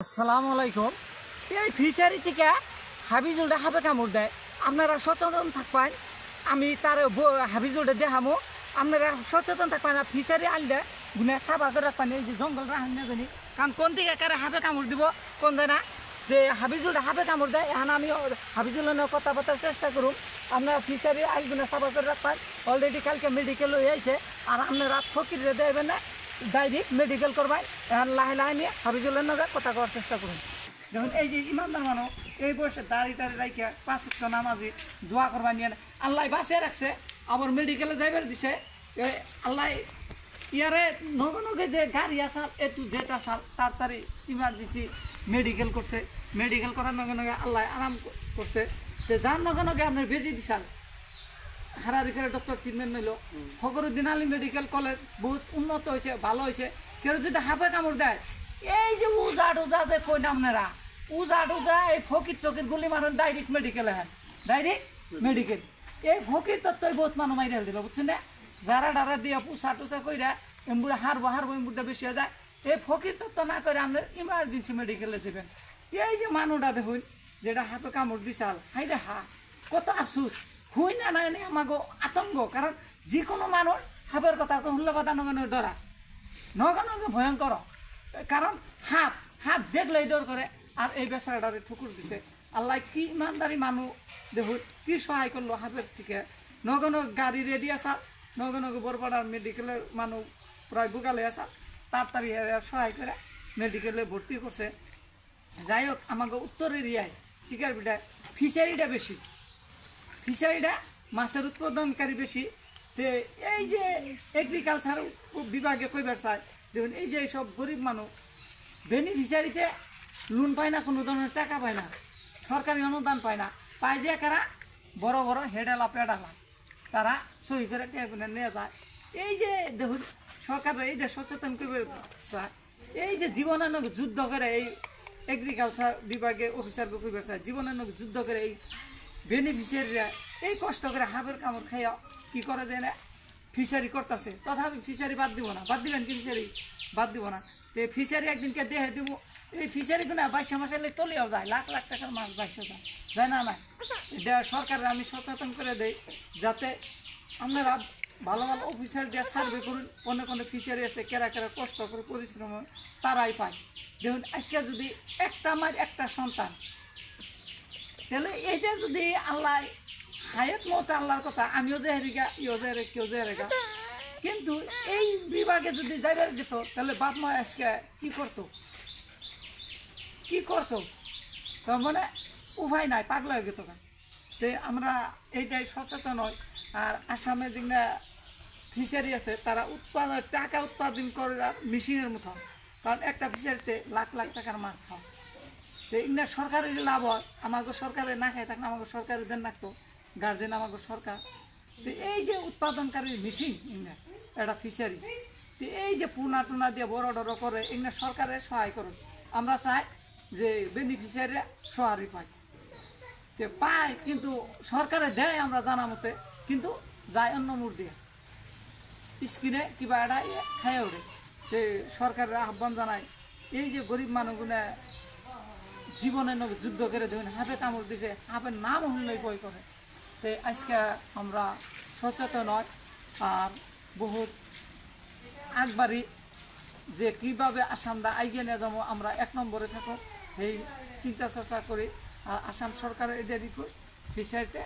আসসালামু আলাইকুম। এই ফিশারি থেকে হাবিজুলটা হাবে কামড় দেয়, আপনারা সচেতন থাকবেন। আমি তার হাবিজুলটা দেখামো, আপনারা সচেতন থাকবেন। ফিশারি আনলে গুনে সাফা করে রাখবেন। এই যে জঙ্গল রাখেন না জানি, কারণ কোন দিকে কারে হাবে কামড় দিব কোন দেয় না, যে হাবিজুলটা হাবে কামড় দেয়। এখন আমি হাবিজুলের নিয়ে কথা বলার চেষ্টা করুন। আপনারা ফিশারি আইগুনে সাফা করে রাখবেন। অলরেডি কালকে মেডিকেল হয়ে আইছে, আর আপনারা ফকির দেবেন না, ডাইরেক্ট মেডিকেল করবাই। লাহে লাহে নিয়ে হাবিজুলের নজর কথা করার চেষ্টা করুন। যেমন এই যে ইমানদার মানুষ এই বয়সে দাড়ি টাড়ি রাইখে 5 ওয়াক্ত নামাজি দোয়া করবা নিয়ে আল্লাহ বাঁচিয়ে রাখছে, আবার মেডিকেলে যাইবার দিছে। আল্লাহ ইয়ারে নগে নগে যে গাড়ি আসাল একটু যেটা সাল তাড়াতাড়ি ইমার্জেন্সি মেডিকেল করছে। মেডিকেল করার নগে নগে আল্লাহ আরাম করছে। তো যার নগে নগে আপনার বেজি দিশাল হারারি করে ডক্টর ট্রিটমেন্ট নিল। ফখরুদ্দিন আলী মেডিকেল কলেজ বহুত উন্নত হয়েছে, ভালো হয়েছে। কেউ যদি হাফে কামড় দেয়, এই যে উজা টুজা যে কই আপনারা উজা টুজা এই ফকির টকির গুলি মারেন ডাইরেক্ট মেডিকেলে হ্যাঁ, ডাইরেক্ট মেডিকেল। এই ফকির তত্ত্বই বহুত মানুষ মাইরে দিল, বুঝছেন না? যারা ডারা দিয়ে পুষা টুসা কইরা এমবুড়ে হারবো এমবুড়টা বেশি হয়ে যায়। এই ফকির তত্ত্ব না করে আপনার ইমার্জেন্সি মেডিকেলে যাবেন। এই যে মানুষটা দেখুন যেটা হাফে কামড় দিশাল, হাই রে হা, কত আফসুস হুই না নাই আমাকে আতঙ্ক। কারণ যে কোনো মানুষ হাফের কথা হুল্লা কথা নগে ডরা, নগে নগে ভয়ঙ্কর। কারণ হাফ হাফ দেখলেই ডর করে। আর এই বেচারাটারে ঠুকুর দিছে। আল্লাহ কি ইমানদারি মানুষ দেখুন কি সহায় করলো হাফের থেকে। নগে নগে গাড়ি রেডি আসার, নগে নগে বরপাড়ার মেডিকেলের মানুষ প্রায় বুকালে আসার, তাড়াতাড়ি সহায় করে মেডিকেলে ভর্তি করছে। যাই হোক, আমাকে উত্তর এরিয়ায় শিকার বিটায় ফিশারিটা বেশি, ফিশারিটা মাছের উৎপাদনকারী বেশি। তো এই যে এগ্রিকালচার বিভাগে কইবার চায়, দেখুন এই যে সব গরিব মানুষ বেনিফিশিয়ারিতে লোন পায় না, কোনো ধরনের টাকা পায় না, সরকারি অনুদান পায় না, পায় যে কারা বড় বড় হেডালা পেডালা, তারা সহি করে টেগুনে নিয়ে যায়। এই যে দেখুন সরকারের এই যে সচেতন করবে চায়, এই যে জীবনের যুদ্ধ করে এই এগ্রিকালচার বিভাগে অফিসারকে কইবার চায়, জীবনের যুদ্ধ করে এই বেনিফিশিয়ারিরা এই কষ্ট করে হাফের কামড় খাইয়া কী করে দেয় না ফিশারি করতেছে। তথাপি ফিশারি বাদ দিব না, বাদ দিবেন কি ফিশারি বাদ দিব না। তো ফিশারি একদিনকে দেহে দিব। এই ফিশারিগুলো না 22 মাসে তলিয়েও যায়, লাখ লাখ টাকার মাছ 22 যায়, যায় না না। এটা সরকারের আমি সচেতন করে দেই, যাতে আপনারা ভালো ভালো অফিসার দিয়ে সার্ভে করুন। অনেক অনেক ফিশারি আছে কেরা কেরা কষ্ট করে পরিশ্রম তারাই পায়। দেখুন আজকে যদি একটা মার একটা সন্তান, তাহলে এইটা যদি আল্লাহ হায়াত মতো আল্লাহর কথা, আমিও যে হেরিগা ইও যে হেরে কেউ যে হেরেগা, কিন্তু এই বিভাগে যদি যাইবার যেত তাহলে বাপ মা আজকে কি করতো, কি করতো? তার মানে উপায় নাই, পাগলা হয়ে যেত। তো আমরা এইটাই সচেতন হই। আর আসামে যেগুলা ফিশারি আছে তারা টাকা উৎপাদন করে মেশিনের মতো, কারণ একটা ফিশারিতে লাখ লাখ টাকার মাছ হয়। তো এগুলো সরকারের লাভ হয়, আমাকে সরকারে না খাই থাকলে আমাকে সরকারের দেন রাখতো, গার্জেন আমাকে সরকার। তো এই যে উৎপাদনকারী মেশিন এগুলো একটা ফিশারি, তো এই যে পোনা টুনা দিয়ে বড় বড় করে এগুলো সরকারের সহায় করুন। আমরা চাই যে বেনিফিশিয়ারিরা সহারি পায়, যে পায় কিন্তু সরকারে দেয় আমরা জানা মতে, কিন্তু যায় অন্য মুঠ দিয়ে স্কিনে কিবা একটা খাইয়ে ওঠে। তো সরকারের আহ্বান জানায়, এই যে গরিব মানুষগুলো জীবনের যুদ্ধ করে দেখুন হাফে কামড় দিছে, হাফের নাম হলেই ভয় করে। তো আজকে আমরা সচেতন হয় আর বহুত আগবাড়ি যে কীভাবে আসামরা আইগে নিয়ে যাবো, আমরা 1 নম্বরে থাকো এই চিন্তা চর্চা করি। আর আসাম সরকারের এটা রিকোয়েস্ট ফিশারিতে